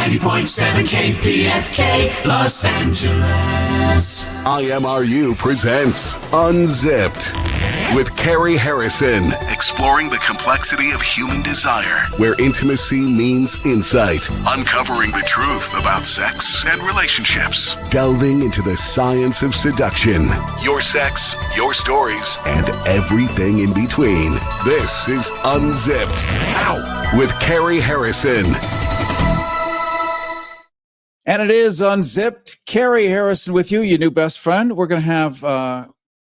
90.7 KPFK, Los Angeles. IMRU presents Unzipped with Carrie Harrison, exploring the complexity of human desire, where intimacy means insight, uncovering the truth about sex and relationships, delving into the science of seduction, your sex, your stories, and everything in between. This is Unzipped with Carrie Harrison. And it is Unzipped. Carrie Harrison with you, your new best friend. We're going to have a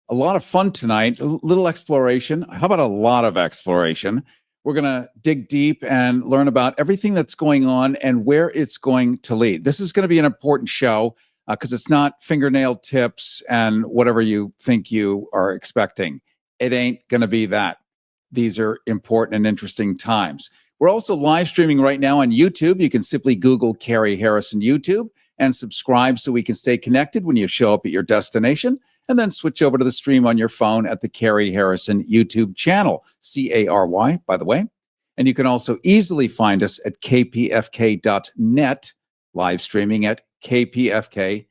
lot of fun tonight, a little exploration. How about a lot of exploration? We're going to dig deep and learn about everything that's going on and where it's going to lead. This is going to be an important show because it's not fingernail tips and whatever you think you are expecting. It ain't going to be that. These are important and interesting times. We're also live streaming right now on YouTube. You can simply Google Carrie Harrison YouTube and subscribe so we can stay connected when you show up at your destination, and then switch over to the stream on your phone at the Carrie Harrison YouTube channel, C-A-R-Y, by the way. And you can also easily find us at kpfk.net, live streaming at kpfk.net.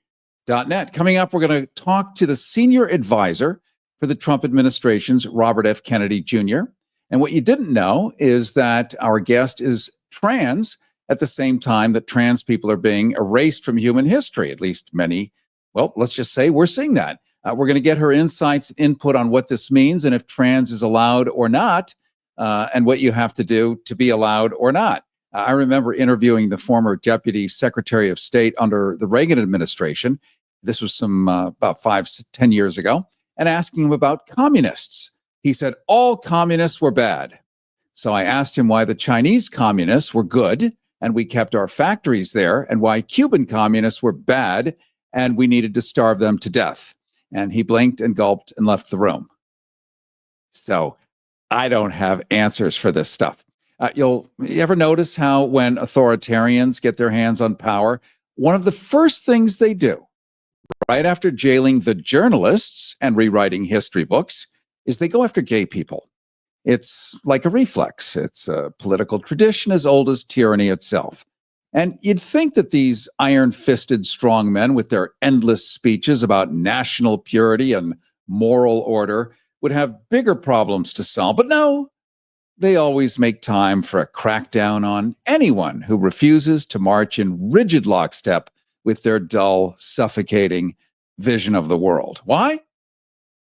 Coming up, we're going to talk to the senior advisor for the Trump administration's Robert F. Kennedy Jr., and what you didn't know is that our guest is trans at the same time that trans people are being erased from human history, at least many. Well, let's just say we're seeing that. We're going to get her insights, input on what this means and if trans is allowed or not, and what you have to do to be allowed or not. I remember interviewing the former Deputy Secretary of State under the Reagan administration. This was about 5-10 years ago, and asking him about communists. He said all communists were bad. So I asked him why the Chinese communists were good and we kept our factories there, and why Cuban communists were bad and we needed to starve them to death. And he blinked and gulped and left the room. So I don't have answers for this stuff. You ever notice how when authoritarians get their hands on power, one of the first things they do, right after jailing the journalists and rewriting history books, is they go after gay people. It's like a reflex. It's a political tradition as old as tyranny itself. And you'd think that these iron-fisted strongmen with their endless speeches about national purity and moral order would have bigger problems to solve. But no, they always make time for a crackdown on anyone who refuses to march in rigid lockstep with their dull, suffocating vision of the world. Why?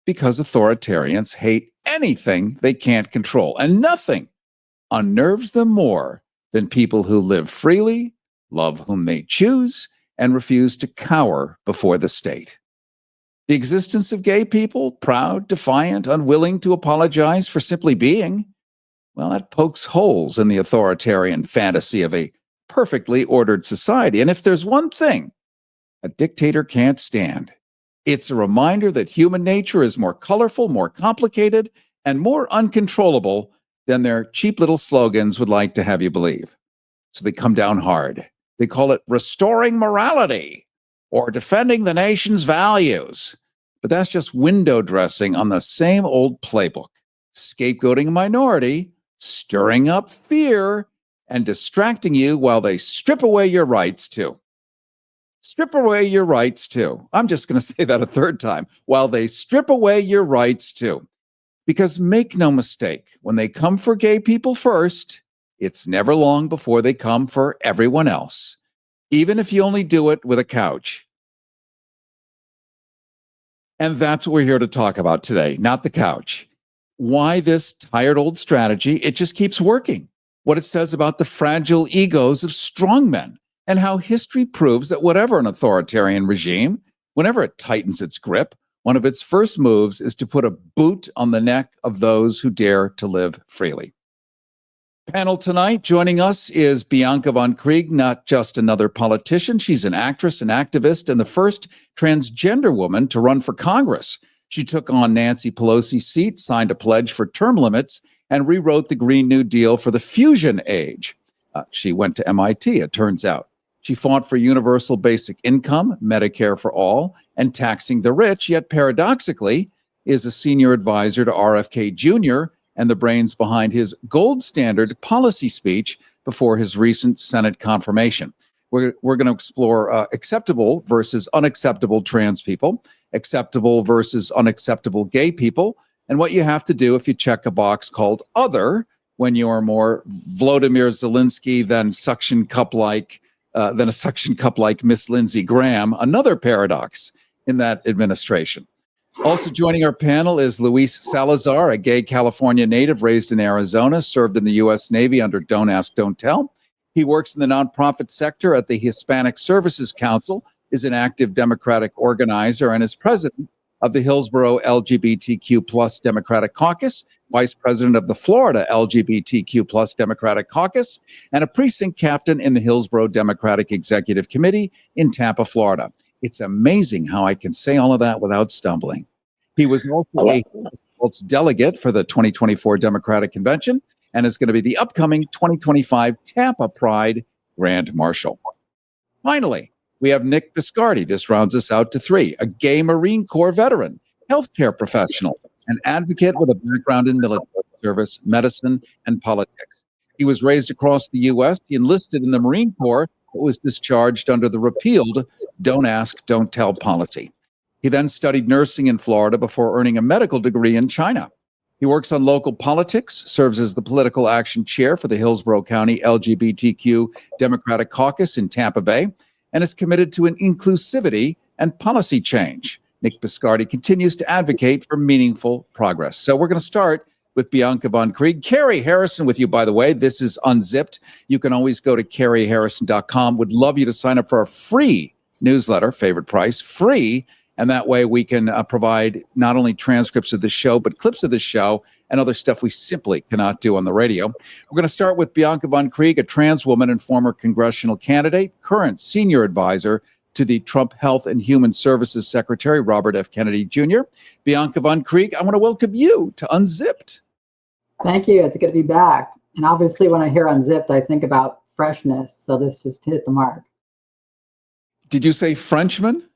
Because authoritarians hate anything they can't control, and nothing unnerves them more than people who live freely, love whom they choose, and refuse to cower before the state. The existence of gay people, proud, defiant, unwilling to apologize for simply being, well, that pokes holes in the authoritarian fantasy of a perfectly ordered society. And if there's one thing a dictator can't stand, it's a reminder that human nature is more colorful, more complicated, and more uncontrollable than their cheap little slogans would like to have you believe. So they come down hard. They call it restoring morality or defending the nation's values. But that's just window dressing on the same old playbook, scapegoating a minority, stirring up fear, and distracting you while they strip away your rights too. Strip away your rights too. I'm just going to say that a third time. While they strip away your rights too. Because make no mistake, when they come for gay people first, it's never long before they come for everyone else, even if you only do it with a couch. And that's what we're here to talk about today, not the couch. Why this tired old strategy, it just keeps working. What it says about the fragile egos of strongmen. And how history proves that whatever an authoritarian regime, whenever it tightens its grip, one of its first moves is to put a boot on the neck of those who dare to live freely. Panel tonight, joining us is Bianca von Krieg, not just another politician. She's an actress, an activist, and the first transgender woman to run for Congress. She took on Nancy Pelosi's seat, signed a pledge for term limits, and rewrote the Green New Deal for the fusion age. She went to MIT, it turns out. She fought for universal basic income, Medicare for all, and taxing the rich, yet paradoxically is a senior advisor to RFK Jr. and the brains behind his gold standard policy speech before his recent Senate confirmation. We're going to explore acceptable versus unacceptable trans people, acceptable versus unacceptable gay people, and what you have to do if you check a box called other when you are more Vladimir Zelensky than a suction cup like Miss Lindsey Graham, another paradox in that administration. Also joining our panel is Luis Salazar, a gay California native raised in Arizona, served in the U.S. Navy under Don't Ask, Don't Tell. He works in the nonprofit sector at the Hispanic Services Council, is an active Democratic organizer, and is president of the Hillsborough LGBTQ plus Democratic Caucus, vice president of the Florida LGBTQ plus Democratic Caucus, and a precinct captain in the Hillsborough Democratic Executive Committee in Tampa, Florida. It's amazing how I can say all of that without stumbling. He was also a delegate for the 2024 Democratic Convention and is going to be the upcoming 2025 Tampa Pride Grand Marshal. Finally, we have Nick Biscardi. This rounds us out to three: a gay Marine Corps veteran, healthcare professional, an advocate with a background in military service, medicine, and politics. He was raised across the U.S. He enlisted in the Marine Corps, but was discharged under the repealed Don't Ask, Don't Tell policy. He then studied nursing in Florida before earning a medical degree in China. He works on local politics, serves as the political action chair for the Hillsborough County LGBTQ Democratic Caucus in Tampa Bay, and is committed to an inclusivity and policy change. Nick Biscardi continues to advocate for meaningful progress. So we're going to start with Bianca von Krieg. Carrie Harrison with you, by the way. This is Unzipped. You can always go to carrieharrison.com. Would love you to sign up for our free newsletter, favorite price, free. And that way we can provide not only transcripts of the show, but clips of the show and other stuff we simply cannot do on the radio. We're going to start with Bianca von Krieg, a trans woman and former congressional candidate, current senior advisor to the Trump Health and Human Services Secretary, Robert F. Kennedy Jr. Bianca von Krieg, I want to welcome you to Unzipped. Thank you. It's good to be back. And obviously when I hear Unzipped, I think about freshness. So this just hit the mark. Did you say Frenchman?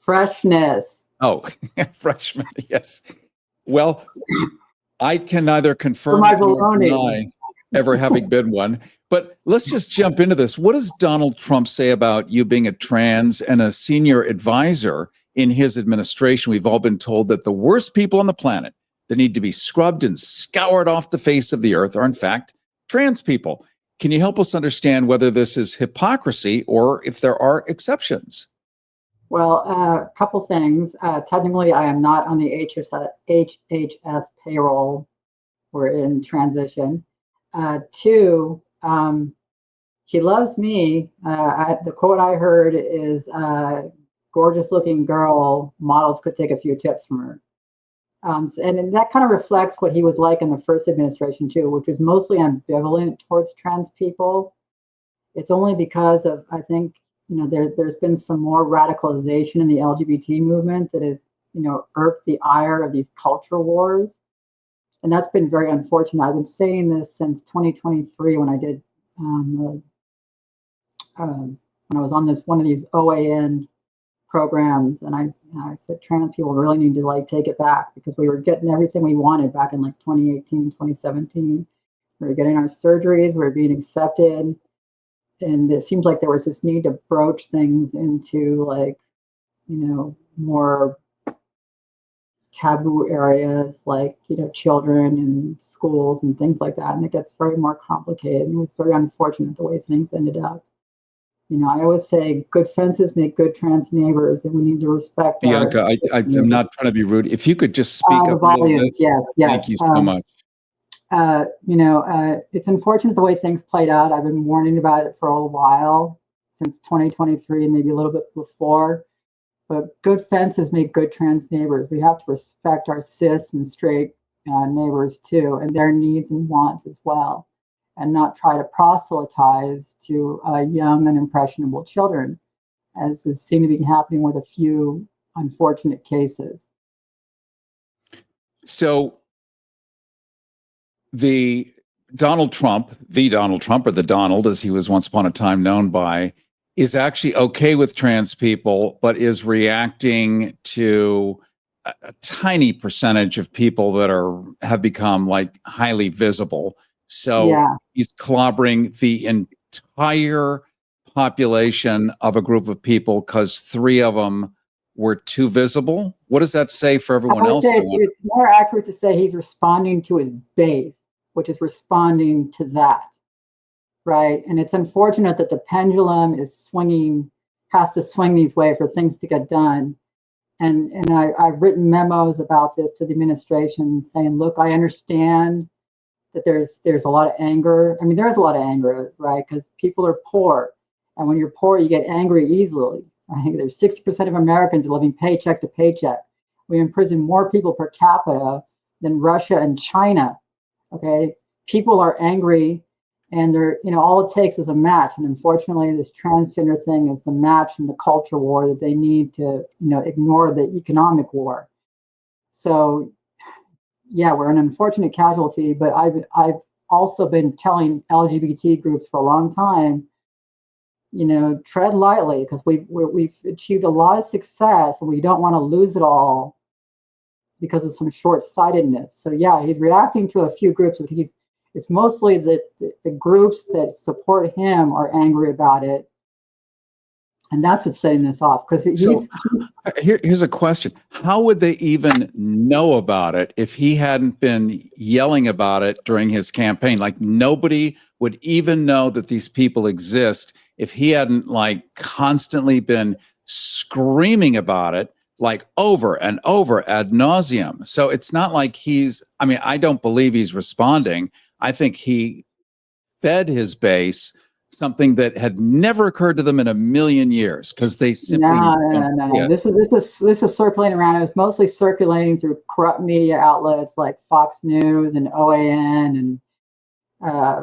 Freshness. Oh, freshman, yes. Well, I can neither confirm nor deny ever having been one. But let's just jump into this. What does Donald Trump say about you being a trans and a senior advisor in his administration? We've all been told that the worst people on the planet that need to be scrubbed and scoured off the face of the earth are, in fact, trans people. Can you help us understand whether this is hypocrisy or if there are exceptions? Well, a couple things. Technically, I am not on the HHS payroll. We're in transition. Two, she loves me. The quote I heard is, gorgeous looking girl, models could take a few tips from her. And that kind of reflects what he was like in the first administration too, which was mostly ambivalent towards trans people. It's only because of, I think, there's been some more radicalization in the LGBT movement that has, irked the ire of these culture wars. And that's been very unfortunate. I've been saying this since 2023 when I did, when I was on one of these OAN programs, and I said trans people really need to take it back because we were getting everything we wanted back in 2018, 2017. We were getting our surgeries, we were being accepted. And it seems like there was this need to broach things into more taboo areas children and schools and things like that. And it gets very more complicated. And it was very unfortunate the way things ended up. I always say good fences make good trans neighbors, and we need to respect. Bianca, I'm not trying to be rude. If you could just speak up a little bit. Yes. Thank you so much. It's unfortunate the way things played out. I've been warning about it for a while, since 2023, maybe a little bit before. But good fences make good trans neighbors. We have to respect our cis and straight neighbors too, and their needs and wants as well, and not try to proselytize to young and impressionable children, as is seen to be happening with a few unfortunate cases. So the Donald Trump, or the Donald, as he was once upon a time known by, is actually okay with trans people, but is reacting to a tiny percentage of people that have become highly visible. So he's clobbering the entire population of a group of people because 3 of them were too visible? What does that say for I everyone would else? say it's more accurate to say he's responding to his base, which is responding to that, right? And it's unfortunate that the pendulum is swinging, has to swing these way for things to get done. And I've written memos about this to the administration saying, look, I understand that there's a lot of anger. I mean, there's a lot of anger, right? Because people are poor. And when you're poor, you get angry easily. I think there's 60% of Americans are living paycheck to paycheck. We imprison more people per capita than Russia and China. Okay. People are angry, and all it takes is a match. And unfortunately, this transgender thing is the match in the culture war that they need to, ignore the economic war. So yeah, we're an unfortunate casualty, but I've also been telling LGBT groups for a long time, tread lightly, because we've achieved a lot of success, and we don't want to lose it all because of some short-sightedness. So yeah, he's reacting to a few groups, but it's mostly the groups that support him are angry about it. And that's what's setting this off. Because here's a question. How would they even know about it if he hadn't been yelling about it during his campaign? Like, nobody would even know that these people exist if he hadn't constantly been screaming about it, over and over ad nauseum. So it's not like I don't believe he's responding. I think he fed his base something that had never occurred to them in a million years, because they simply no. This is circulating around. It was mostly circulating through corrupt media outlets like Fox News and OAN and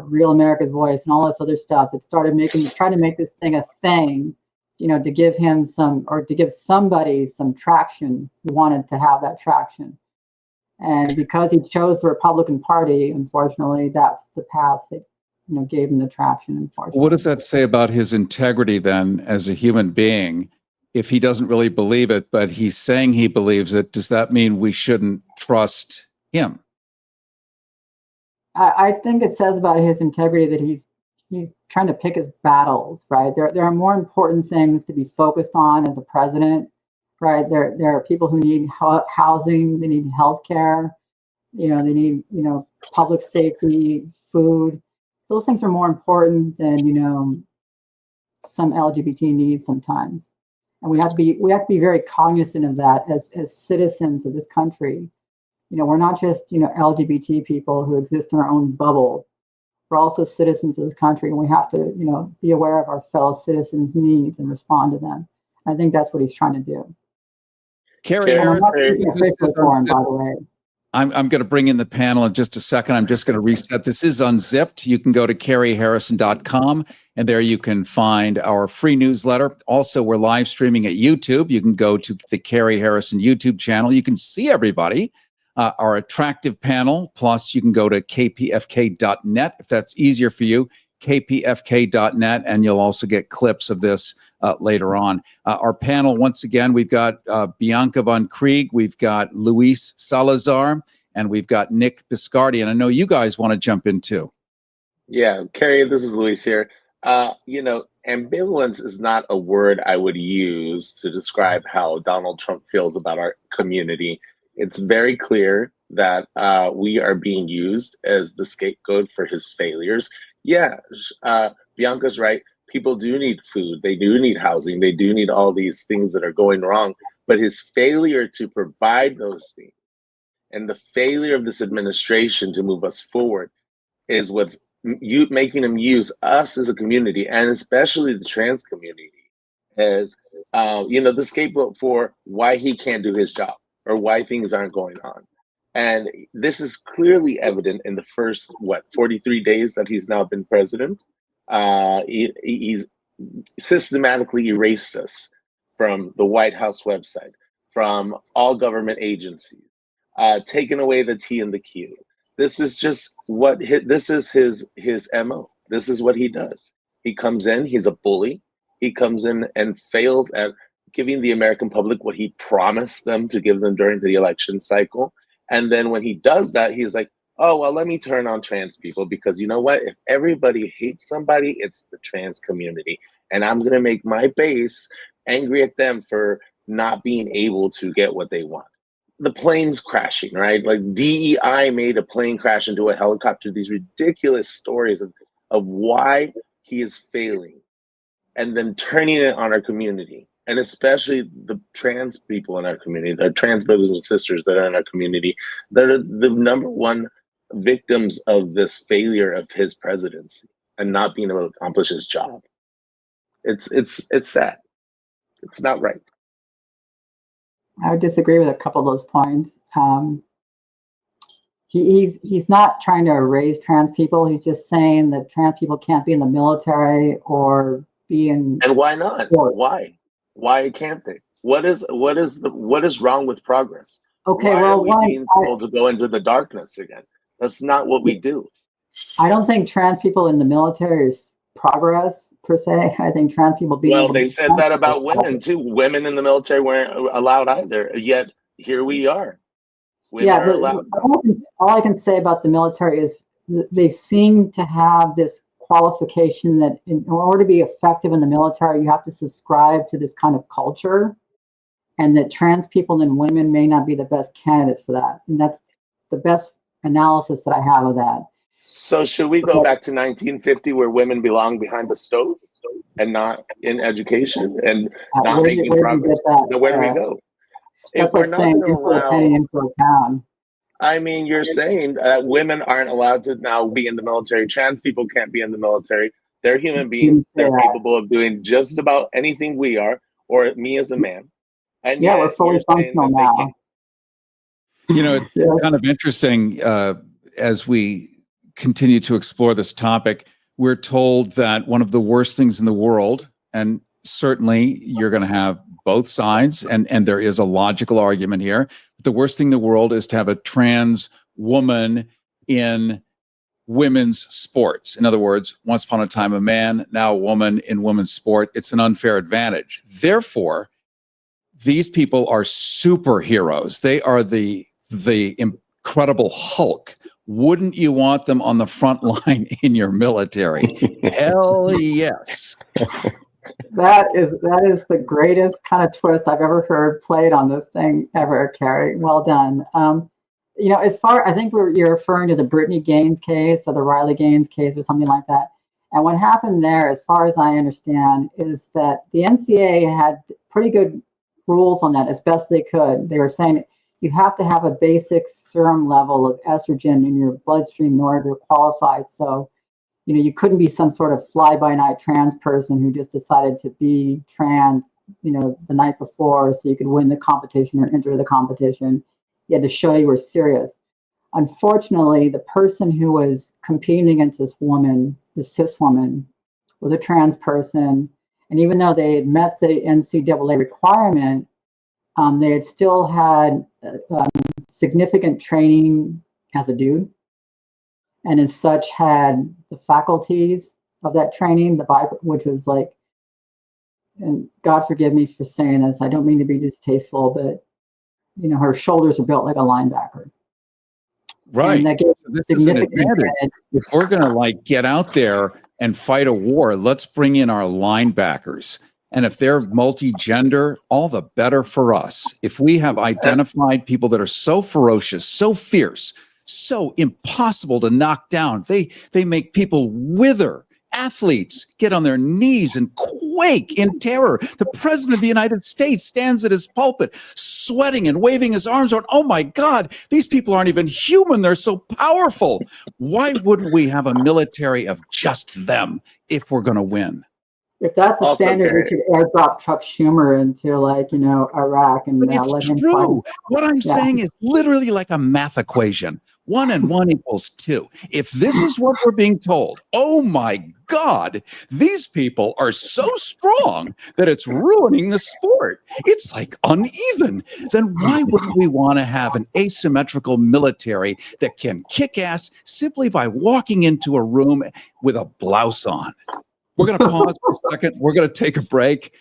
Real America's Voice and all this other stuff. It started trying to make this thing a thing, to give him to give somebody some traction who wanted to have that traction. And because he chose the Republican Party, unfortunately, that's the path that gave him the traction. Unfortunately. What does that say about his integrity then as a human being? If he doesn't really believe it, but he's saying he believes it, does that mean we shouldn't trust him? I think it says about his integrity that he's trying to pick his battles, right? There are more important things to be focused on as a president, right? There are people who need housing, they need healthcare, they need, public safety, food. Those things are more important than, some LGBT needs sometimes. And we have to be very cognizant of that as citizens of this country. We're not just, LGBT people who exist in our own bubble. We're also citizens of this country, and we have to, be aware of our fellow citizens' needs and respond to them. I think that's what he's trying to do. Carrie Harris, by the way. I'm going to bring in the panel in just a second. I'm just going to reset. This is Unzipped. You can go to carrieharrison.com, and there you can find our free newsletter. Also, we're live streaming at YouTube. You can go to the Carrie Harrison YouTube channel. You can see everybody, our attractive panel. Plus, you can go to kpfk.net if that's easier for you, kpfk.net, and you'll also get clips of this later on. Our panel, once again, we've got Bianca von Krieg, we've got Luis Salazar, and we've got Nick Biscardi. And I know you guys want to jump in too. Yeah, Carrie, this is Luis here. Ambivalence is not a word I would use to describe how Donald Trump feels about our community. It's very clear that we are being used as the scapegoat for his failures. Yeah, Bianca's right. People do need food. They do need housing. They do need all these things that are going wrong. But his failure to provide those things and the failure of this administration to move us forward is what's making him use us as a community, and especially the trans community, as the scapegoat for why he can't do his job or why things aren't going on. And this is clearly evident in the first 43 days that he's now been president. He's systematically erased us from the White House website, from all government agencies, taken away the T and the Q. This is just this is his MO. This is what he does. He comes in, he's a bully. He comes in and fails at giving the American public what he promised them to give them during the election cycle. And then when he does that, he's like, oh, well, let me turn on trans people, because you know what? If everybody hates somebody, it's the trans community. and I'm going to make my base angry at them for not being able to get what they want. The planes crashing, right? Like DEI made a plane crash into a helicopter. These ridiculous stories of why he is failing, and then turning it on our community, and especially the trans people in our community, the trans brothers and sisters that are in our community, that are the number one victims of this failure of his presidency and not being able to accomplish his job. It's sad. It's not right. I would disagree with a couple of those points. He's not trying to erase trans people. He's just saying that trans people can't be in the military or be in. And why not? Sports. Why can't they? What is wrong with progress? Okay, why well, are we being told to go into the darkness again? That's not what we do. I don't think trans people in the military is progress per se. I think trans people being. Well, they said that about women too. Women in the military weren't allowed either. Yet here we are. Women are allowed. All I can say about the military is they seem to have this qualification that in order to be effective in the military, you have to subscribe to this kind of culture, and that trans people and women may not be the best candidates for that. And that's the best analysis that I have of that. So should we go back to 1950 where women belong behind the stove and not in education and not making progress? Where do we go? If we're not going to allow, I mean, you're saying that women aren't allowed to now be in the military. Trans people can't be in the military. They're human beings. They're capable of doing just about anything we are, or me as a man. And yeah, we're fully functional now. You know, it's kind of interesting as we continue to explore this topic. We're told that one of the worst things in the world, and certainly you're going to have both sides, and there is a logical argument here. But the worst thing in the world is to have a trans woman in women's sports. In other words, once upon a time a man, now a woman in women's sport. It's an unfair advantage. Therefore, these people are superheroes. They are the Incredible Hulk. Wouldn't you want them on the front line in your military? Hell yes. That is the greatest kind of twist I've ever heard played on this thing ever, Carrie. Well done. You know, I think you're referring to the Brittany Gaines case or the Riley Gaines case or something like that. And what happened there, as far as I understand, is that the NCAA had pretty good rules on that as best they could. They were saying you have to have a basic serum level of estrogen in your bloodstream in order to qualify. So, you know, you couldn't be some sort of fly-by-night trans person who just decided to be trans, you know, the night before so you could win the competition or enter the competition. You had to show you were serious. Unfortunately, the person who was competing against this woman, the cis woman, was a trans person. And even though they had met the NCAA requirement, they had still had significant training as a dude, and as such had the faculties of that training, which was like, and God forgive me for saying this, I don't mean to be distasteful, but you know, her shoulders are built like a linebacker. Right. And that gives so this is an advantage. If we're going to like get out there and fight a war, let's bring in our linebackers. And if they're multi-gender, all the better for us. If we have identified people that are so ferocious, so fierce, so impossible to knock down, they make people wither. Athletes get on their knees and quake in terror. The president of the United States stands at his pulpit, sweating and waving his arms around. Oh my God, these people aren't even human. They're so powerful. Why wouldn't we have a military of just them if we're going to win? If that's the standard, we should airdrop Chuck Schumer into, like, you know, Iraq and let him true. What I'm saying is literally like a math equation. 1 and 1 equals 2. If this is what we're being told, oh my God, these people are so strong that it's ruining the sport. It's like uneven. Then why wouldn't we want to have an asymmetrical military that can kick ass simply by walking into a room with a blouse on? We're going to pause for a second. We're going to take a break.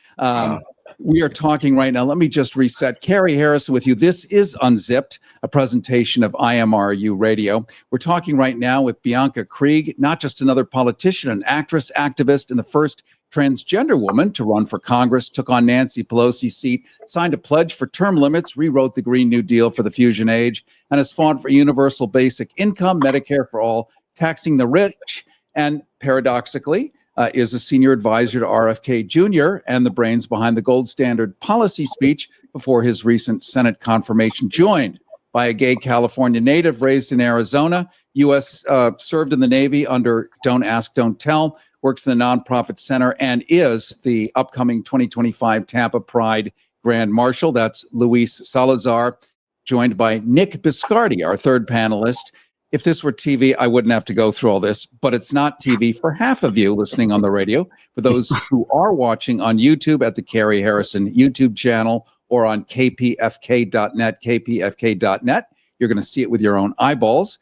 We are talking right now. Let me just reset. Carrie Harrison with you. This is Unzipped, a presentation of IMRU Radio. We're talking right now with Bianca Krieg, not just another politician, an actress, activist, and the first transgender woman to run for Congress, took on Nancy Pelosi's seat, signed a pledge for term limits, rewrote the Green New Deal for the fusion age, and has fought for universal basic income, Medicare for all, taxing the rich, and paradoxically, is a senior advisor to RFK Jr. and the brains behind the gold standard policy speech before his recent Senate confirmation, joined by a gay California native raised in Arizona, U.S. Served in the Navy under Don't Ask, Don't Tell, works in the nonprofit center, and is the upcoming 2025 Tampa Pride Grand Marshal. That's Luis Salazar, joined by Nick Biscardi, our third panelist. If this were TV, I wouldn't have to go through all this, but it's not TV for half of you listening on the radio. For those who are watching on YouTube at the Carrie Harrison YouTube channel or on kpfk.net, kpfk.net, you're going to see it with your own eyeballs.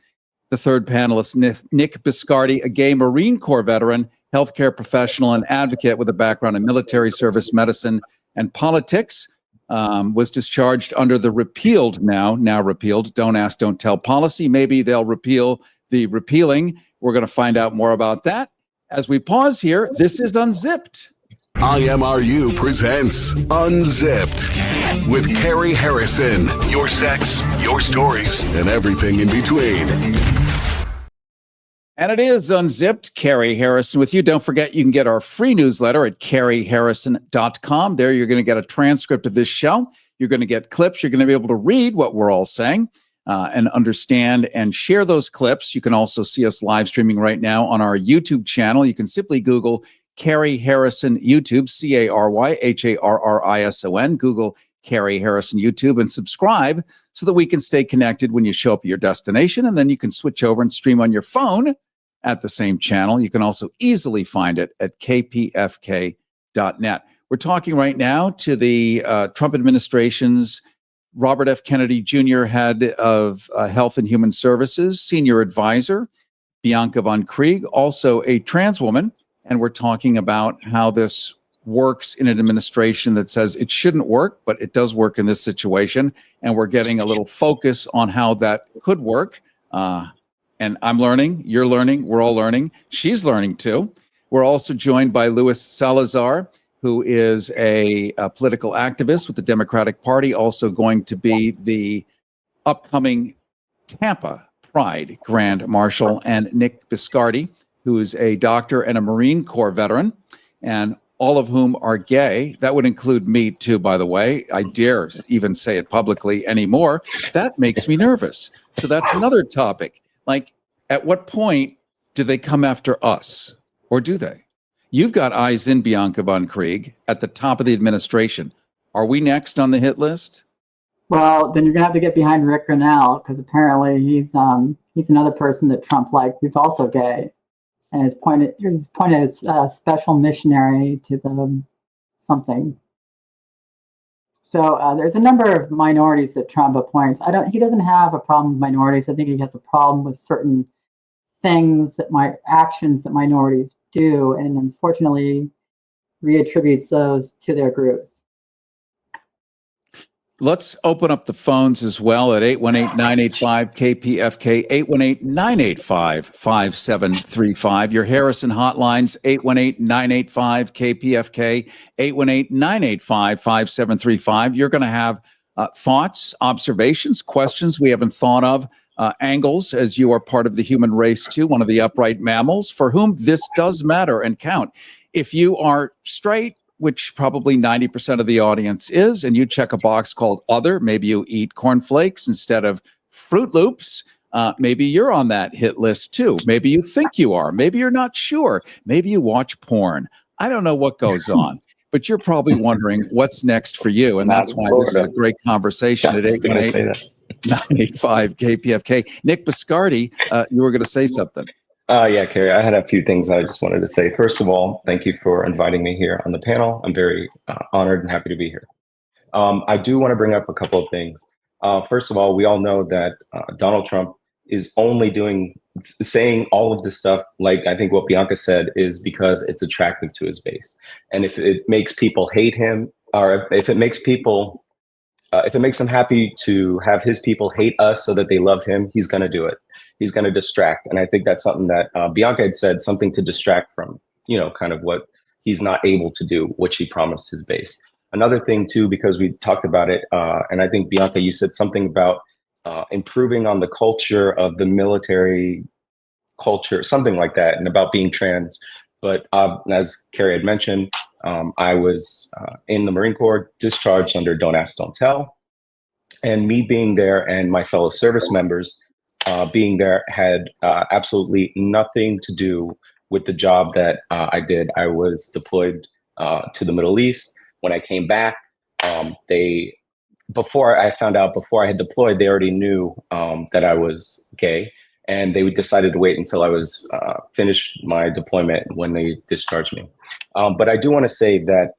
The third panelist, Nick Biscardi, a gay Marine Corps veteran, healthcare professional, and advocate with a background in military service, medicine, and politics. Was discharged under the now repealed, Don't Ask, Don't Tell policy. Maybe they'll repeal the repealing. We're going to find out more about that. As we pause here, this is Unzipped. IMRU presents Unzipped with Carrie Harrison. Your sex, your stories, and everything in between. And it is Unzipped. Carrie Harrison with you. Don't forget, you can get our free newsletter at carrieharrison.com. There you're going to get a transcript of this show. You're going to get clips. You're going to be able to read what we're all saying and understand and share those clips. You can also see us live streaming right now on our YouTube channel. You can simply Google Carrie Harrison YouTube, CarrieHarrison. Google Carrie Harrison YouTube and subscribe so that we can stay connected when you show up at your destination. And then you can switch over and stream on your phone at the same channel. You can also easily find it at kpfk.net. We're talking right now to the Trump administration's Robert F. Kennedy Jr., head of Health and Human Services, senior advisor, Bianca von Krieg, also a trans woman. And we're talking about how this works in an administration that says it shouldn't work, but it does work in this situation. And we're getting a little focus on how that could work. And I'm learning, you're learning, we're all learning. She's learning too. We're also joined by Luis Salazar, who is a political activist with the Democratic Party, also going to be the upcoming Tampa Pride Grand Marshal, and Nick Biscardi, who is a doctor and a Marine Corps veteran, and all of whom are gay. That would include me too, by the way. I dare even say it publicly anymore. That makes me nervous. So that's another topic. Like, at what point do they come after us? Or do they? You've got eyes in Bianca von Krieg at the top of the administration. Are we next on the hit list? Well, then you're gonna have to get behind Rick Grinnell, because apparently he's another person that Trump liked. He's also gay, and is appointed as a special missionary to the something. So there's a number of minorities that Trump appoints. He doesn't have a problem with minorities. I think he has a problem with certain actions that minorities do, and unfortunately reattributes those to their groups. Let's open up the phones as well at 818-985-KPFK, 818-985-5735. Your Harrison hotlines, 818-985-KPFK, 818-985-5735. You're going to have thoughts, observations, questions we haven't thought of, angles, as you are part of the human race too, one of the upright mammals for whom this does matter and count. If you are straight, which probably 90% of the audience is, and you check a box called Other, maybe you eat cornflakes instead of Fruit Loops, maybe you're on that hit list too. Maybe you think you are. Maybe you're not sure. Maybe you watch porn. I don't know what goes on, but you're probably wondering what's next for you, and that's why this is a great conversation at 818-985-KPFK. Nick Biscardi, you were going to say something. Yeah, Carrie, I had a few things I just wanted to say. First of all, thank you for inviting me here on the panel. I'm very honored and happy to be here. I do want to bring up a couple of things. First of all, we all know that Donald Trump is only saying all of this stuff, like I think what Bianca said, is because it's attractive to his base. And if it makes people hate him, or if it makes them happy to have his people hate us so that they love him, he's going to do it. He's going to distract. And I think that's something that Bianca had said, something to distract from, kind of what he's not able to do what she promised his base. Another thing too, because we talked about it, and I think Bianca, you said something about improving on the culture of the military culture, something like that, and about being trans. But as Carrie had mentioned, I was in the Marine Corps, discharged under Don't Ask, Don't Tell. And me being there and my fellow service members being there had absolutely nothing to do with the job that I did. I was deployed to the Middle East. When I came back, before I had deployed, they already knew that I was gay. And they decided to wait until I was finished my deployment when they discharged me. But I do want to say that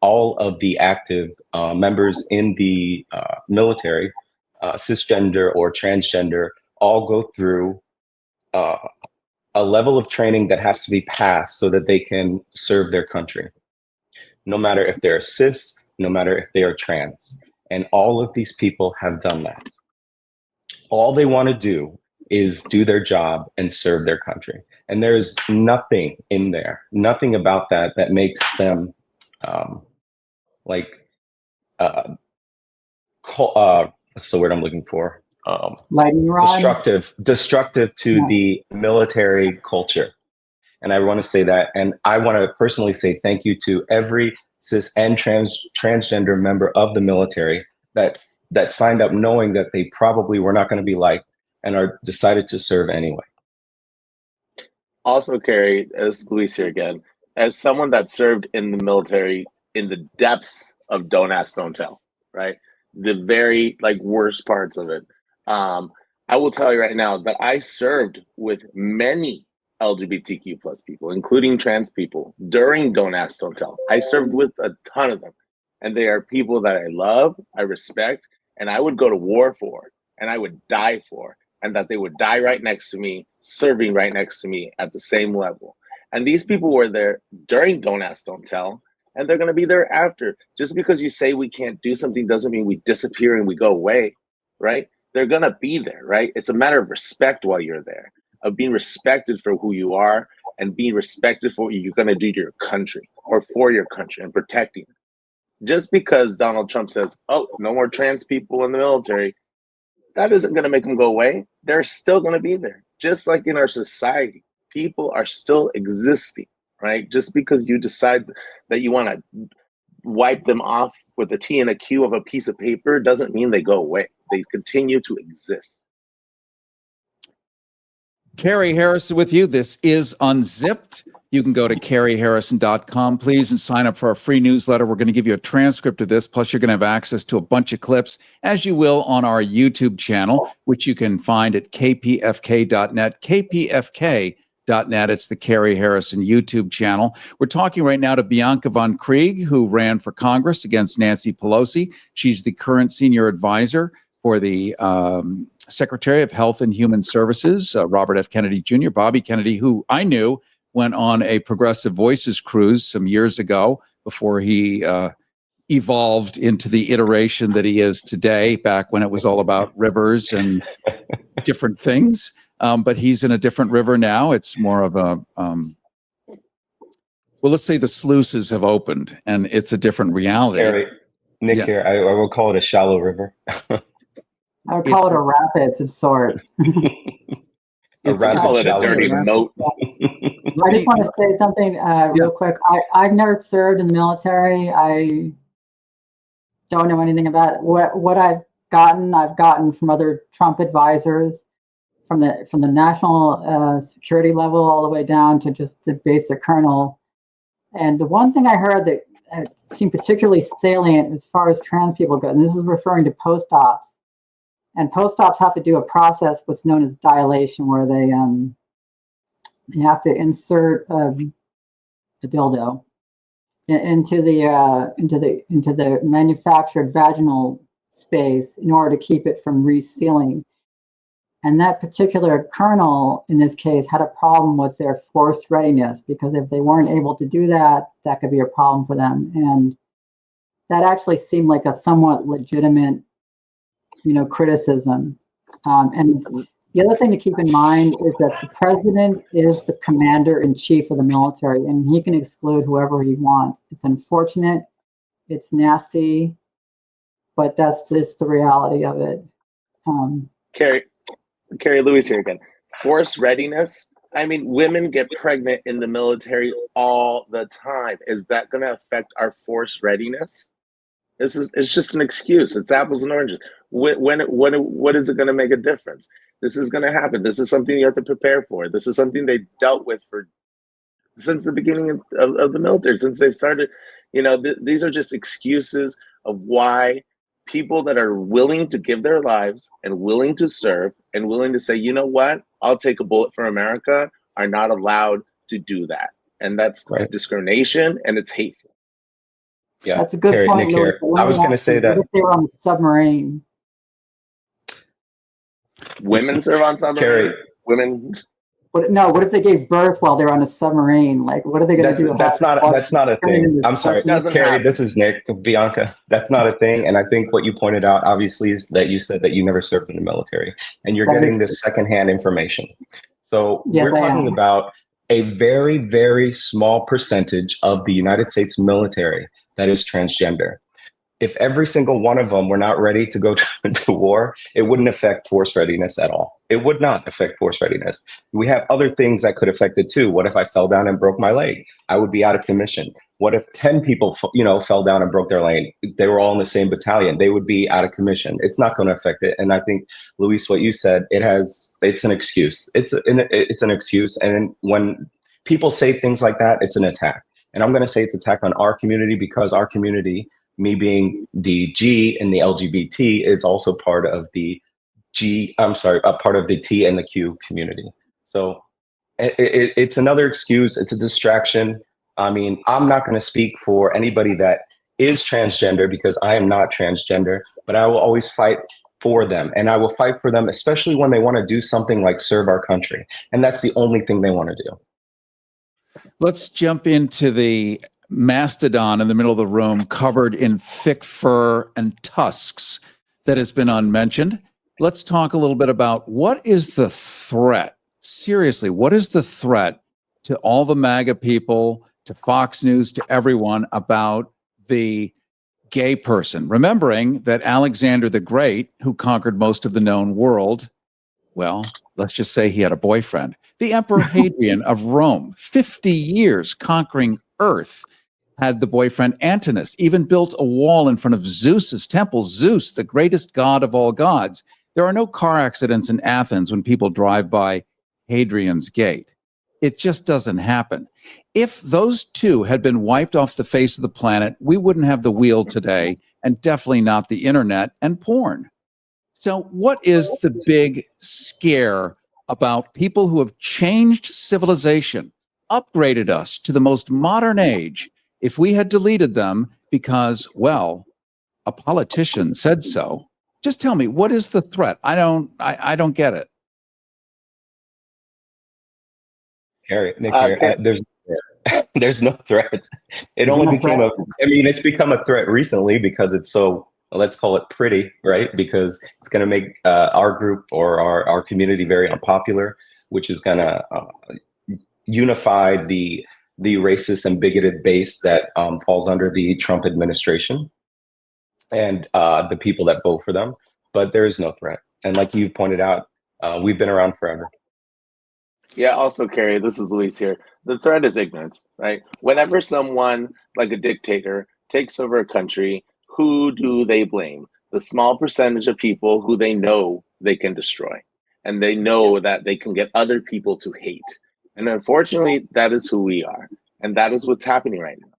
all of the active members in the military, cisgender or transgender, all go through a level of training that has to be passed so that they can serve their country, no matter if they're cis, no matter if they are trans. And all of these people have done that. All they want to do is do their job and serve their country. And there's nothing in there, nothing about that that makes them what's the word I'm looking for? Lightning rod? Destructive to the military culture. And I want to say that, and I want to personally say thank you to every cis and transgender member of the military that signed up knowing that they probably were not going to be liked and are decided to serve anyway. Also, Carrie, as Luis here again, as someone that served in the military in the depths of Don't Ask, Don't Tell, right? The very worst parts of it. I will tell you right now that I served with many LGBTQ plus people, including trans people, during Don't Ask, Don't Tell. I served with a ton of them. And they are people that I love, I respect, and I would go to war for, and I would die for. And that they would die right next to me, serving right next to me at the same level. And these people were there during Don't Ask, Don't Tell, and they're going to be there after. Just because you say we can't do something doesn't mean we disappear and we go away, right? They're going to be there, right? It's a matter of respect while you're there, of being respected for who you are and being respected for what you're going to do to your country or for your country and protecting it. Just because Donald Trump says, oh, no more trans people in the military, that isn't going to make them go away. They're still going to be there. Just like in our society, people are still existing, right? Just because you decide that you want to wipe them off with a T and a Q of a piece of paper doesn't mean they go away. They continue to exist. Carrie Harrison with you. This is Unzipped. You can go to carrieharrison.com, please, and sign up for our free newsletter. We're going to give you a transcript of this, plus you're going to have access to a bunch of clips, as you will on our YouTube channel, which you can find at kpfk.net, kpfk.net. It's the Carrie Harrison YouTube channel. We're talking right now to Bianca von Krieg, who ran for Congress against Nancy Pelosi. She's the current senior advisor for the Secretary of Health and Human Services, Robert F. Kennedy Jr., Bobby Kennedy, who I knew went on a Progressive Voices cruise some years ago before he evolved into the iteration that he is today, back when it was all about rivers and different things. But he's in a different river now. It's more of a, well, let's say the sluices have opened and it's a different reality. Nick here, I will call it a shallow river. I would call it a rapids of sort. Call it a dirty moat. I just want to say something real quick. I've never served in the military. I don't know anything about it. What I've gotten from other Trump advisors, from the national security level all the way down to just the basic colonel. And the one thing I heard that seemed particularly salient as far as trans people go, and this is referring to post-ops. And post-ops have to do a process, what's known as dilation, where they have to insert a dildo into the manufactured vaginal space in order to keep it from resealing. And that particular colonel, in this case, had a problem with their force readiness, because if they weren't able to do that, that could be a problem for them. And that actually seemed like a somewhat legitimate criticism. And The other thing to keep in mind is that the president is the commander in chief of the military, and he can exclude whoever he wants. It's unfortunate, it's nasty, but that's just the reality of it. Carrie Lewis here again. Force readiness. I mean, women get pregnant in the military all the time. Is that going to affect our force readiness? It's just an excuse. It's apples and oranges. What is it going to make a difference? This is going to happen. This is something you have to prepare for. This is something they dealt with since the beginning of the military, since they've started. These are just excuses of why people that are willing to give their lives and willing to serve and willing to say, you know what, I'll take a bullet for America, are not allowed to do that. And that's discrimination, and it's hateful. Yeah, that's a good point. Nick, I was going to say that. What if they were on a submarine? Women serve on submarines. Women. What if they gave birth while they're on a submarine? Like, what are they going to do? That's not a thing. I'm sorry, Carrie. This is Nick. Bianca. That's not a thing. And I think what you pointed out, obviously, is that you said that you never served in the military, and you're getting this secondhand information. So we're talking about a very, very small percentage of the United States military that is transgender. If every single one of them were not ready to go to war, it wouldn't affect force readiness at all. It would not affect force readiness. We have other things that could affect it too. What if I fell down and broke my leg? I would be out of commission. What if 10 people, fell down and broke their leg? They were all in the same battalion. They would be out of commission. It's not going to affect it. And I think, Luis, what you said, it's an excuse. It's an excuse. And when people say things like that, it's an attack. And I'm going to say it's an attack on our community, because our community, me being the G in the LGBT, is also part of the part of the T and the Q community. So it's another excuse. It's a distraction. I mean, I'm not going to speak for anybody that is transgender, because I am not transgender, but I will always fight for them. And I will fight for them, especially when they want to do something like serve our country. And that's the only thing they want to do. Let's jump into the mastodon in the middle of the room, covered in thick fur and tusks, that has been unmentioned. Let's talk a little bit about what is the threat. Seriously, what is the threat to all the MAGA people, to Fox News, to everyone, about the gay person? Remembering that Alexander the Great, who conquered most of the known world, well, let's just say he had a boyfriend. The Emperor Hadrian of Rome, 50 years conquering Earth, had the boyfriend Antinous, even built a wall in front of Zeus's temple. Zeus, the greatest god of all gods. There are no car accidents in Athens when people drive by Hadrian's Gate. It just doesn't happen. If those two had been wiped off the face of the planet, we wouldn't have the wheel today, and definitely not the internet and porn. So what is the big scare about people who have changed civilization, upgraded us to the most modern age, if we had deleted them because, well, a politician said so? Just tell me, what is the threat? I don't get it. Carrie, Nick, there's no threat. It only became it's become a threat recently because it's so, let's call it pretty, right? Because it's going to make our group or our community very unpopular, which is going to unify the racist and bigoted base that falls under the Trump administration and the people that vote for them. But there is no threat. And like you pointed out, we've been around forever. Yeah, also, Carrie, this is Luis here. The threat is ignorance, right? Whenever someone like a dictator takes over a country, who do they blame? The small percentage of people who they know they can destroy. And they know that they can get other people to hate. And unfortunately, that is who we are. And that is what's happening right now.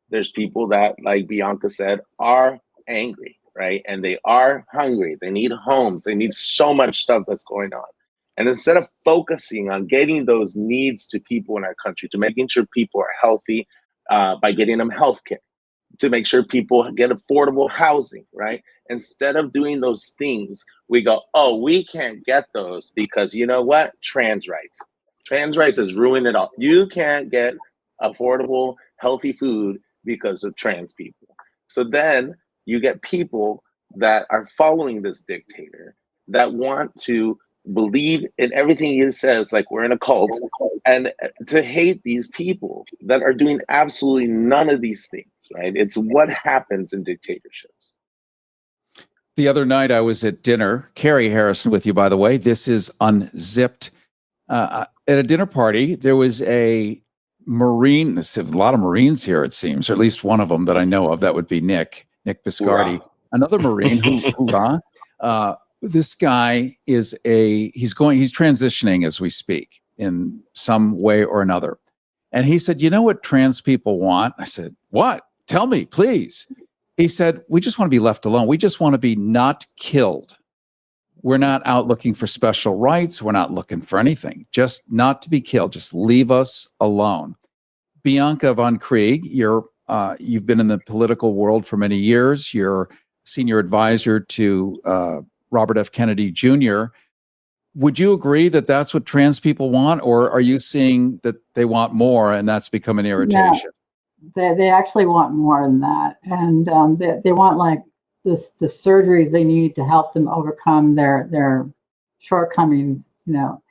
There's people that, like Bianca said, are angry, right? And they are hungry. They need homes. They need so much stuff that's going on. And instead of focusing on getting those needs to people in our country, to making sure people are healthy by getting them health care, to make sure people get affordable housing, right? Instead of doing those things, we go, oh, we can't get those because you know what? Trans rights. Trans rights has ruined it all. You can't get affordable, healthy food because of trans people. So then you get people that are following this dictator that want to believe in everything he says, like we're in a cult, and to hate these people that are doing absolutely none of these things, right? It's what happens in dictatorships. The other night I was at dinner, Carrie Harrison with you, by the way. This is Unzipped. At a dinner party, there was a Marine, there's a lot of Marines here, it seems, or at least one of them that I know of. That would be Nick Biscardi. Hoorah. Another Marine who, hoorah. This guy is he's transitioning as we speak in some way or another. And he said, you know what trans people want? I said, what? Tell me, please. He said, we just want to be left alone. We just want to be not killed. We're not out looking for special rights. We're not looking for anything. Just not to be killed. Just leave us alone. Bianca von Krieg, you've been in the political world for many years. You're senior advisor to Robert F. Kennedy Jr. Would you agree that that's what trans people want, or are you seeing that they want more and that's become an irritation? No, they actually want more than that, and they want like the surgeries they need to help them overcome their shortcomings. You know,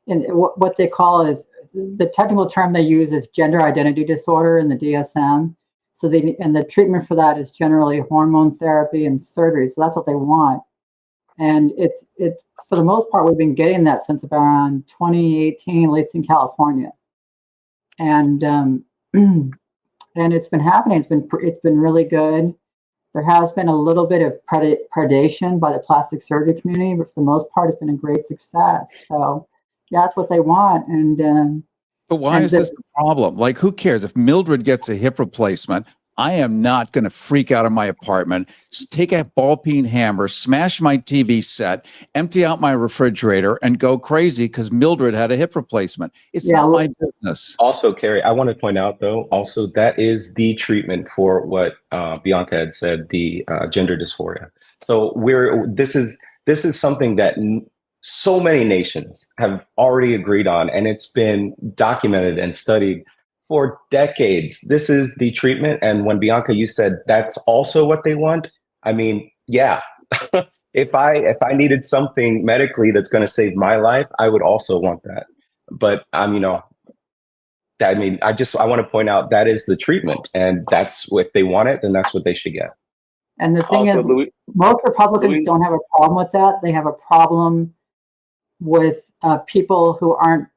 and what they call is the technical term they use is gender identity disorder in the DSM. So the treatment for that is generally hormone therapy and surgery. So that's what they want. And it's for the most part, we've been getting that since around 2018, at least in California. And and it's been happening. It's been really good. There has been a little bit of predation by the plastic surgery community, but for the most part, it's been a great success. So yeah, that's what they want. And but why is this a problem? Like, who cares if Mildred gets a hip replacement? I am not going to freak out in my apartment, take a ball peen hammer, smash my TV set, empty out my refrigerator, and go crazy because Mildred had a hip replacement. It's not my business. Also, Carrie, I want to point out, though, also that is the treatment for what Bianca had said, the gender dysphoria. So this is something that so many nations have already agreed on, and it's been documented and studied for decades. This is the treatment. And when Bianca, you said that's also what they want. I mean, yeah, if I needed something medically that's going to save my life, I would also want that. But I want to point out that is the treatment, and that's what they want it, then that's what they should get. And the thing also, is, most Republicans don't have a problem with that. They have a problem with people who aren't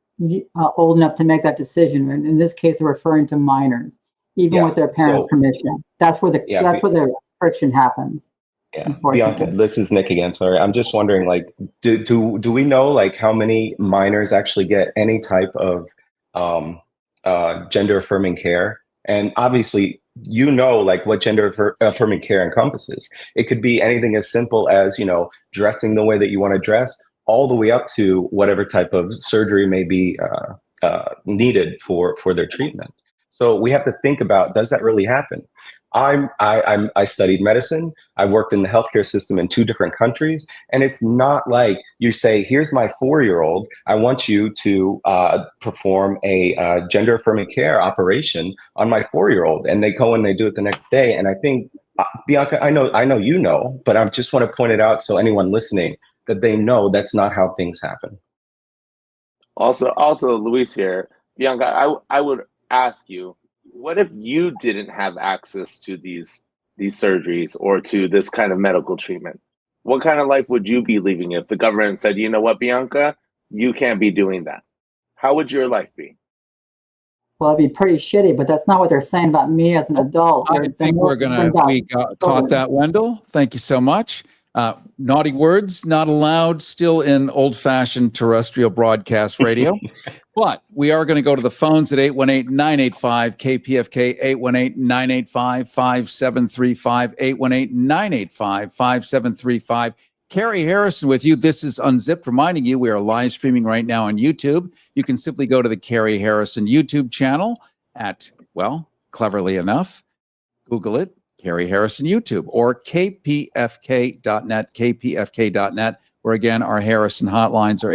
old enough to make that decision. And in this case, they're referring to minors, even with their parents' permission. That's where the friction happens. Yeah, Bianca, this is Nick again. Sorry, I'm just wondering, like, do we know like how many minors actually get any type of gender affirming care? And obviously, like what gender affirming care encompasses. It could be anything as simple as dressing the way that you want to dress, all the way up to whatever type of surgery may be needed for their treatment. So we have to think about, does that really happen? I studied medicine. I worked in the healthcare system in 2 different countries. And it's not like you say, here's my 4-year-old. I want you to perform a gender affirming care operation on my 4-year-old. And they go and they do it the next day. And I think, Bianca, I know, but I just want to point it out so anyone listening, that they know that's not how things happen. Also, Luis here. Bianca, I would ask you, what if you didn't have access to these surgeries or to this kind of medical treatment? What kind of life would you be living if the government said, you know what, Bianca, you can't be doing that? How would your life be? Well, it'd be pretty shitty, but that's not what they're saying about me as an adult. I think we caught that, Wendell. Thank you so much. Naughty words not allowed, still in old-fashioned terrestrial broadcast radio. But we are going to go to the phones at 818-985-KPFK, 818-985-5735, 818-985-5735. Carrie Harrison with you. This is Unzipped, reminding you we are live streaming right now on YouTube. You can simply go to the Carrie Harrison YouTube channel at, well, cleverly enough, Google it, Carrie Harrison YouTube, or kpfk.net, kpfk.net, where again, our Harrison hotlines are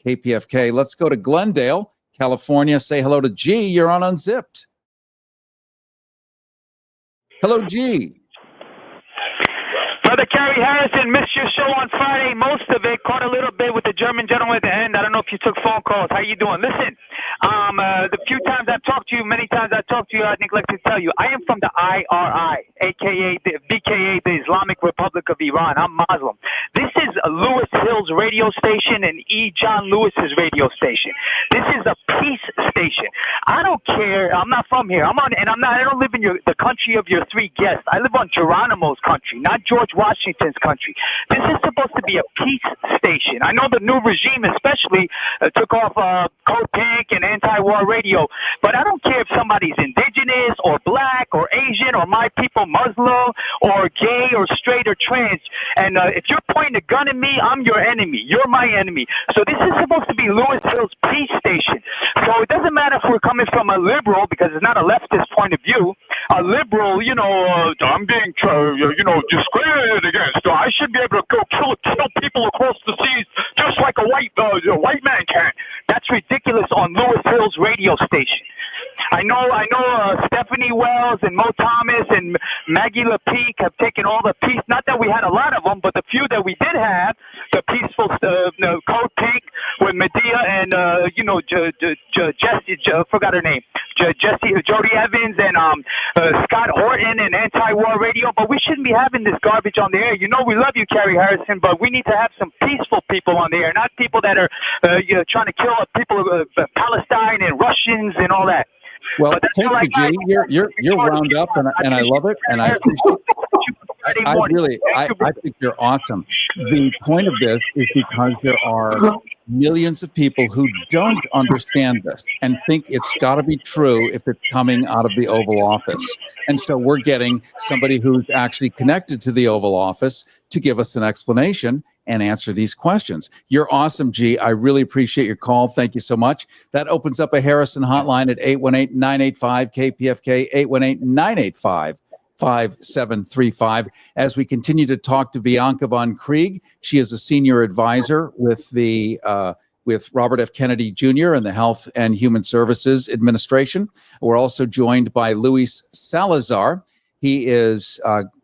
818-985-KPFK. Let's go to Glendale, California. Say hello to G. You're on Unzipped. Hello, G. Brother Carrie Harrison, missed your show on Friday, most of it. Caught a little bit with the German gentleman at the end. I don't know if you took phone calls. How you doing? Listen, the few times I've talked to you, many times I've talked to you, I neglected to tell you, I am from the IRI, a.k.a. the BKA, the Islamic Republic of Iran. I'm Muslim. This is Lewis Hill's radio station and E. John Lewis's radio station. This is a peace station. I don't care. I'm not from here. I don't live in the country of your three guests. I live on Geronimo's country, not George Washington's country. This is supposed to be a peace station. I know the new regime especially took off Code Pink and anti-war radio, but I don't care if somebody's indigenous or black or Asian or my people Muslim or gay or straight or trans. And if you're pointing a gun at me, I'm your enemy. You're my enemy. So this is supposed to be Lewis Hill's peace station. So it doesn't matter if we're coming from a liberal, because it's not a leftist point of view. A liberal, I'm being, discriminated against. I should be able to go kill people across the seas just like a white man can. That's ridiculous on Lewis Hill's radio station. I know Stephanie Wells and Mo Thomas and Maggie LaPeak have taken all the peace. Not that we had a lot of them, but the few that we did have, the peaceful Code Pink with Medea and Jessie, forgot her name, Jody Evans and Scott Horton and anti-war radio. But we shouldn't be having this garbage on the air. We love you, Carrie Harrison, but we need to have some peaceful people on the air, not people that are trying to kill people, Palestine and Russians and all that. Well, thank you, G. You're wound up, and I love it, and I appreciate it. I think you're awesome. The point of this is because there are millions of people who don't understand this and think it's got to be true if it's coming out of the Oval Office. And so we're getting somebody who's actually connected to the Oval Office to give us an explanation and answer these questions. You're awesome, G. I really appreciate your call. Thank you so much. That opens up a Harrison hotline at 818-985-KPFK, 818-985-5735. As we continue to talk to Bianca von Krieg, she is a senior advisor with Robert F. Kennedy Jr. and the Health and Human Services Administration. We're also joined by Luis Salazar. He is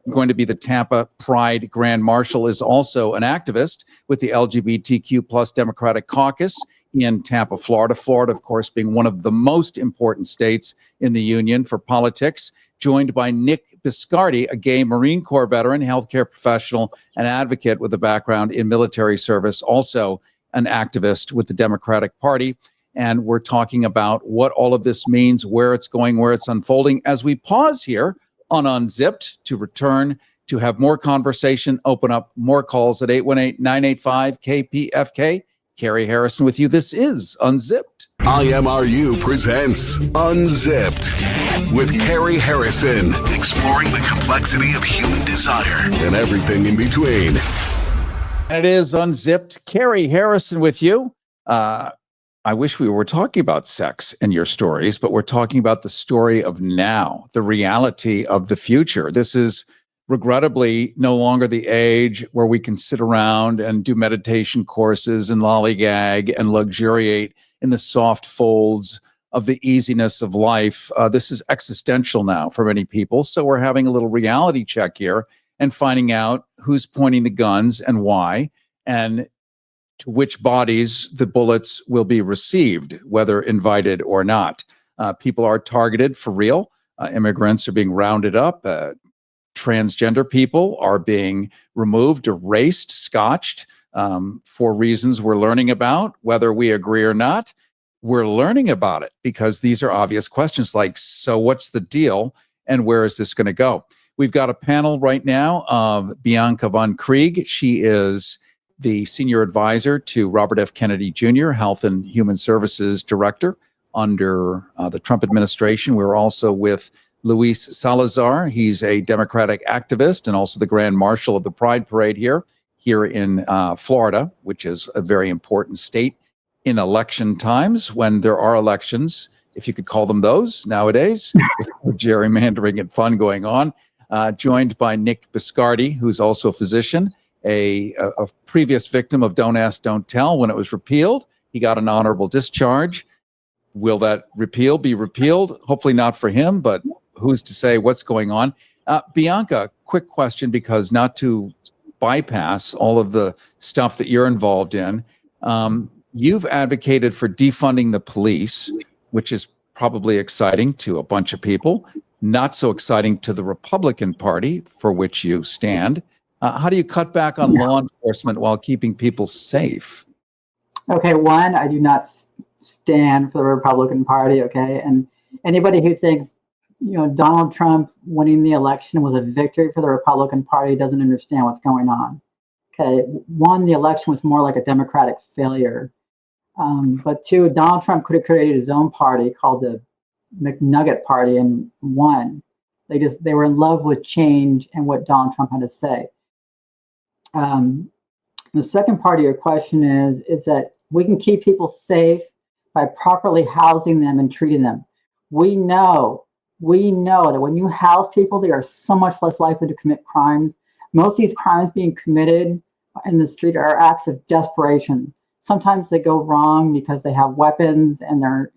going to be the Tampa Pride Grand Marshal, is also an activist with the LGBTQ plus Democratic Caucus in Tampa, Florida. Florida, of course, being one of the most important states in the union for politics. Joined by Nick Biscardi, a gay Marine Corps veteran, healthcare professional, and advocate with a background in military service, also an activist with the Democratic Party. And we're talking about what all of this means, where it's going, where it's unfolding, as we pause here on Unzipped to return to have more conversation, open up more calls at 818-985-KPFK. Carrie Harrison with you. This is Unzipped. IMRU presents Unzipped with Carrie Harrison, exploring the complexity of human desire and everything in between. And it is Unzipped. Carrie Harrison with you. I wish we were talking about sex in your stories, but we're talking about the story of now, the reality of the future. This is regrettably no longer the age where we can sit around and do meditation courses and lollygag and luxuriate in the soft folds of the easiness of life. This is existential now for many people. So we're having a little reality check here and finding out who's pointing the guns and why, and to which bodies the bullets will be received, whether invited or not. People are targeted for real. Immigrants are being rounded up. Transgender people are being removed, erased, scotched for reasons we're learning about, whether we agree or not. We're learning about it because these are obvious questions like, so what's the deal and where is this going to go? We've got a panel right now of Bianca von Krieg. She is the senior advisor to Robert F. Kennedy Jr., Health and Human Services Director under the Trump administration. We're also with Luis Salazar. He's a Democratic activist and also the Grand Marshal of the Pride Parade here in Florida, which is a very important state in election times when there are elections, if you could call them those nowadays, with gerrymandering and fun going on. Joined by Nick Biscardi, who's also a physician, a previous victim of Don't Ask, Don't Tell. When it was repealed, he got an honorable discharge. Will that repeal be repealed? Hopefully not for him, but who's to say what's going on? Bianca, quick question, because not too bypass all of the stuff that you're involved in. You've advocated for defunding the police, which is probably exciting to a bunch of people, not so exciting to the Republican Party, for which you stand. How do you cut back on law enforcement while keeping people safe? Okay, one, I do not stand for the Republican Party, okay? And anybody who thinks, Donald Trump winning the election was a victory for the Republican Party doesn't understand what's going on. Okay, one, the election was more like a Democratic failure. But two, Donald Trump could have created his own party called the McNugget Party and won. They were in love with change and what Donald Trump had to say. The second part of your question is that we can keep people safe by properly housing them and treating them. We know that when you house people, they are so much less likely to commit crimes. Most of these crimes being committed in the street are acts of desperation. Sometimes they go wrong because they have weapons and there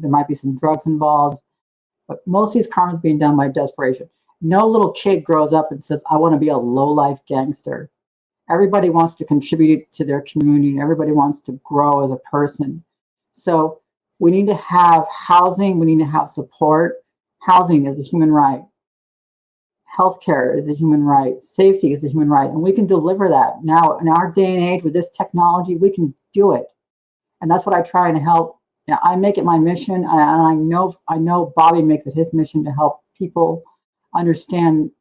might be some drugs involved. But most of these crimes being done by desperation. No little kid grows up and says, I want to be a low-life gangster. Everybody wants to contribute to their community and everybody wants to grow as a person. So we need to have housing, we need to have support. Housing is a human right. Healthcare is a human right. Safety is a human right. And we can deliver that. Now, in our day and age with this technology, we can do it. And that's what I try and help. Now, I make it my mission, and I know Bobby makes it his mission to help people understand,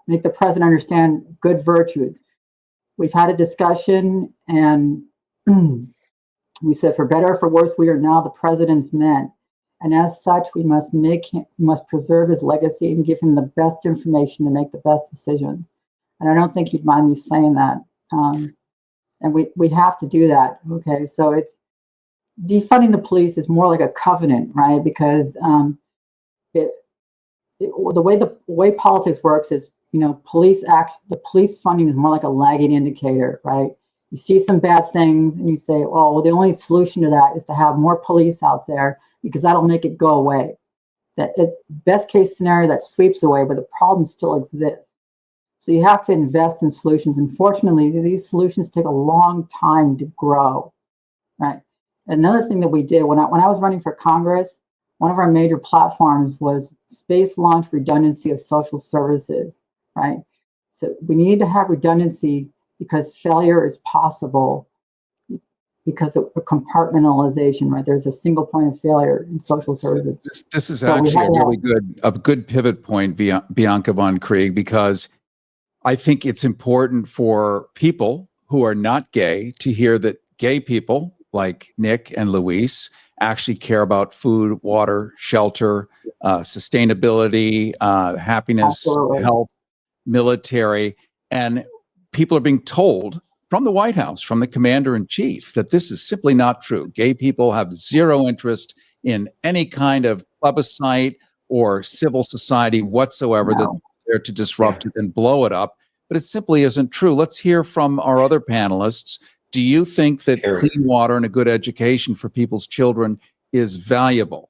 make the president understand good virtues. We've had a discussion, and we said, for better or for worse, we are now the president's men. And as such, we must preserve his legacy and give him the best information to make the best decisions. And I don't think you'd mind me saying that. And we have to do that. Okay, so it's defunding the police is more like a covenant, right? Because the way politics works is, the police funding is more like a lagging indicator, right? You see some bad things and you say, oh, well, the only solution to that is to have more police out there because that'll make it go away. Best case scenario, that sweeps away, but the problem still exists. So you have to invest in solutions. Unfortunately, these solutions take a long time to grow, right? Another thing that we did when I was running for Congress, one of our major platforms was space launch redundancy of social services, right? So we need to have redundancy because failure is possible because of compartmentalization, right? There's a single point of failure in social services. This is actually a good pivot point, Bianca von Krieg, because I think it's important for people who are not gay to hear that gay people like Nick and Luis actually care about food, water, shelter, sustainability, happiness, Absolutely. health, military, and people are being told from the White House, from the commander-in-chief, that this is simply not true. Gay people have zero interest in any kind of plebiscite or civil society whatsoever, that they're there to disrupt it and blow it up. But it simply isn't true. Let's hear from our other panelists. Do you think that clean water and a good education for people's children is valuable?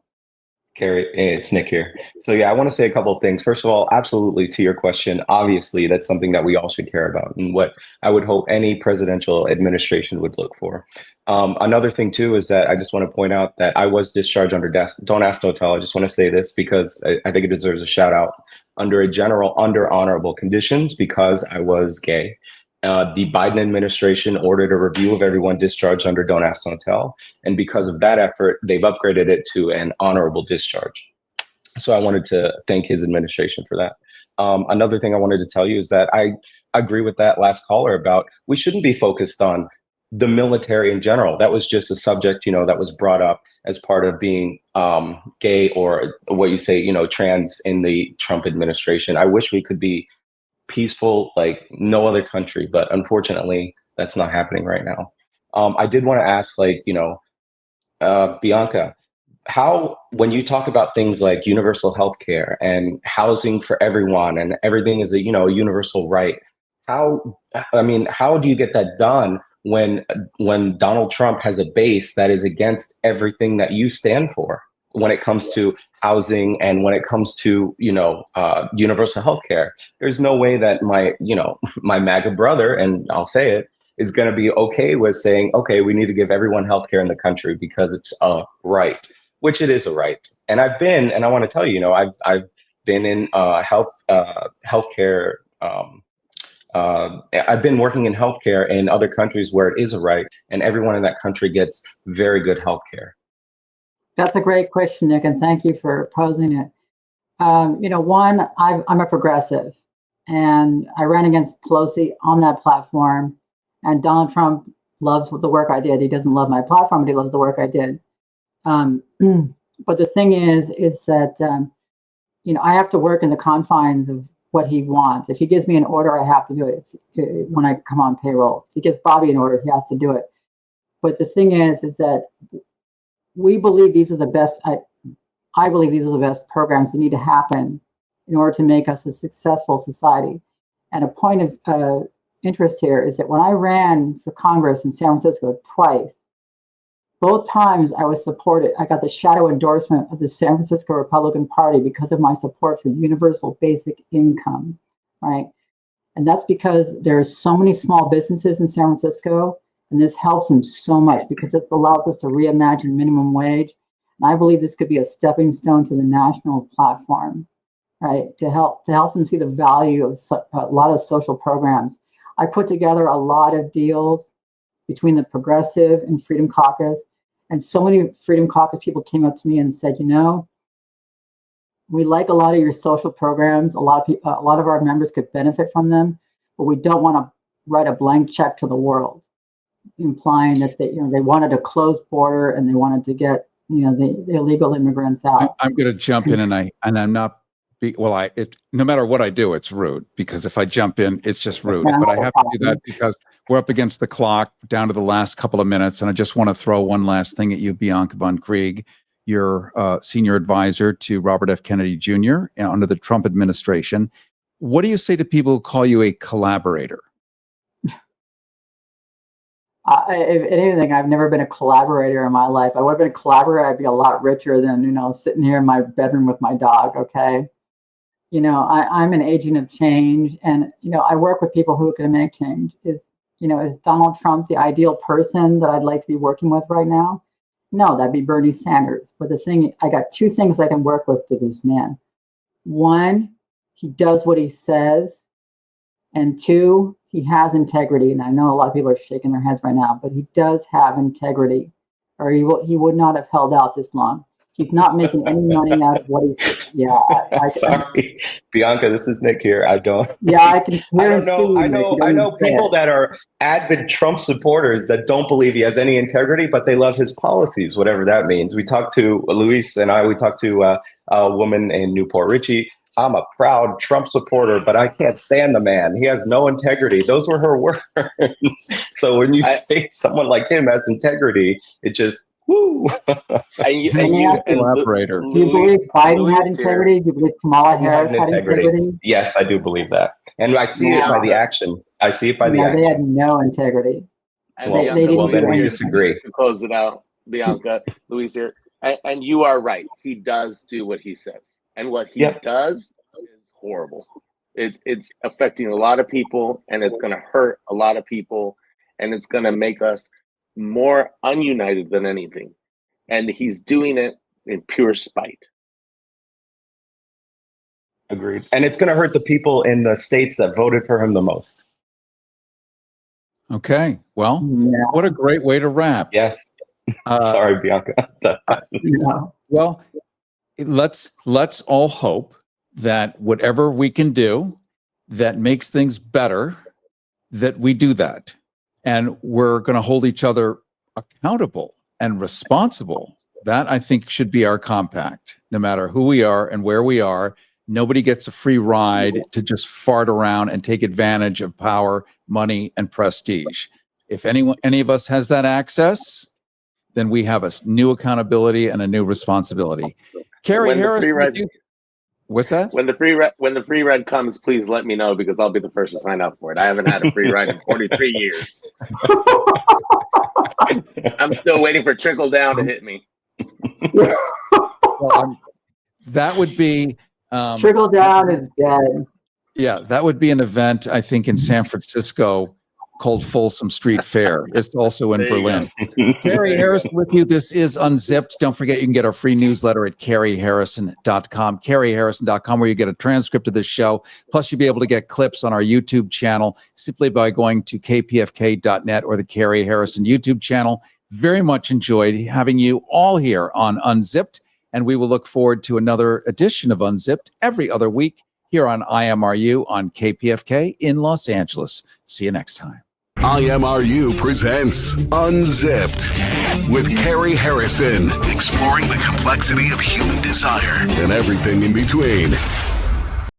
Carrie, it's Nick here. So yeah, I want to say a couple of things. First of all, absolutely to your question, obviously that's something that we all should care about and what I would hope any presidential administration would look for. Another thing too is that I just want to point out that I was discharged under Don't Ask, Don't Tell. I just want to say this because I think it deserves a shout out. Under honorable conditions because I was gay. The Biden administration ordered a review of everyone discharged under Don't Ask, Don't Tell. And because of that effort, they've upgraded it to an honorable discharge. So I wanted to thank his administration for that. Another thing I wanted to tell you is that I agree with that last caller about we shouldn't be focused on the military in general. That was just a subject, that was brought up as part of being gay or what you say, trans in the Trump administration. I wish we could be peaceful like no other country, but unfortunately that's not happening right now. I did want to ask, Bianca, how, when you talk about things like universal health care and housing for everyone and everything is a universal right, how do you get that done when Donald Trump has a base that is against everything that you stand for? when it comes to housing and when it comes to, universal health care. There's no way that my MAGA brother, and I'll say it, is going to be okay with saying, okay, we need to give everyone health care in the country because it's a right, which it is a right. And I want to tell you, I've been in healthcare. I've been working in healthcare in other countries where it is a right, and everyone in that country gets very good healthcare. That's a great question, Nick, and thank you for posing it. One, I'm a progressive, and I ran against Pelosi on that platform, and Donald Trump loves the work I did. He doesn't love my platform, but he loves the work I did. But the thing is that, I have to work in the confines of what he wants. If he gives me an order, I have to do it when I come on payroll. If he gives Bobby an order, he has to do it. But the thing is that we believe these are the best, I believe these are the best programs that need to happen in order to make us a successful society. And a point of interest here is that when I ran for Congress in San Francisco twice, both times I was supported. I got the shadow endorsement of the San Francisco Republican Party because of my support for universal basic income, right? And that's because there's so many small businesses in San Francisco, and this helps them so much because it allows us to reimagine minimum wage. And I believe this could be a stepping stone to the national platform, right? To help them see the value of a lot of social programs. I put together a lot of deals between the Progressive and Freedom Caucus. And so many Freedom Caucus people came up to me and said, we like a lot of your social programs. A lot of our members could benefit from them, but we don't want to write a blank check to the world, implying that they wanted a closed border and they wanted to get the illegal immigrants out. I'm going to jump in, and I'm not. No matter what I do, it's rude, because if I jump in, it's just rude. But I have to do that because we're up against the clock, down to the last couple of minutes. And I just want to throw one last thing at you, Bianca von Krieg. You're senior advisor to Robert F. Kennedy Jr. under the Trump administration. What do you say to people who call you a collaborator? If anything, I've never been a collaborator in my life. I would have been a collaborator, I'd be a lot richer than, sitting here in my bedroom with my dog, okay? I'm an agent of change, and, I work with people who are going to make change. Is Donald Trump the ideal person that I'd like to be working with right now? No, that'd be Bernie Sanders. But I got two things I can work with this man. One, he does what he says. And two, he has integrity. And I know a lot of people are shaking their heads right now, but he does have integrity, or he would not have held out this long. He's not making any money out of what he's. Yeah, sorry, Bianca. This is Nick here. I don't. Yeah, I can. I don't know. I know people that are avid Trump supporters that don't believe he has any integrity, but they love his policies, whatever that means. We talked to Luis and I. We talked to a woman in Newport Richie. I'm a proud Trump supporter, but I can't stand the man. He has no integrity. Those were her words. So when you say someone like him has integrity, it just. Woo. Collaborator. Do you believe Biden had integrity? Do you believe Kamala Harris had integrity? Yes, I do believe that. And I see it by the actions. They had no integrity. Well, then we disagree. To close it out, Bianca, Luis here. And you are right. He does do what he says. And what he does is horrible. It's affecting a lot of people, and it's going to hurt a lot of people, and it's going to make us more ununited than anything. And he's doing it in pure spite. Agreed. And it's going to hurt the people in the states that voted for him the most. Okay. Well, what a great way to wrap. Yes. Sorry, Bianca. Well, let's all hope that whatever we can do that makes things better, that we do that. And we're going to hold each other accountable and responsible. That, I think, should be our compact. No matter who we are and where we are, nobody gets a free ride to just fart around and take advantage of power, money, and prestige. If any of us has that access, then we have a new accountability and a new responsibility. Carrie Harris, what's that? When the free ride comes, please let me know, because I'll be the first to sign up for it. I haven't had a free ride in 43 years. I'm still waiting for trickle down to hit me. Well, that would be Trickle down is dead. Yeah, that would be an event, I think, in San Francisco called Folsom Street Fair. It's also in Berlin. Carrie Harrison with you. This is Unzipped. Don't forget, you can get our free newsletter at carrieharrison.com, carrieharrison.com, where you get a transcript of this show. Plus, you'll be able to get clips on our YouTube channel simply by going to kpfk.net or the Carrie Harrison YouTube channel. Very much enjoyed having you all here on Unzipped, and we will look forward to another edition of Unzipped every other week here on IMRU on KPFK in Los Angeles. See you next time. IMRU presents Unzipped with Carrie Harrison, exploring the complexity of human desire and everything in between.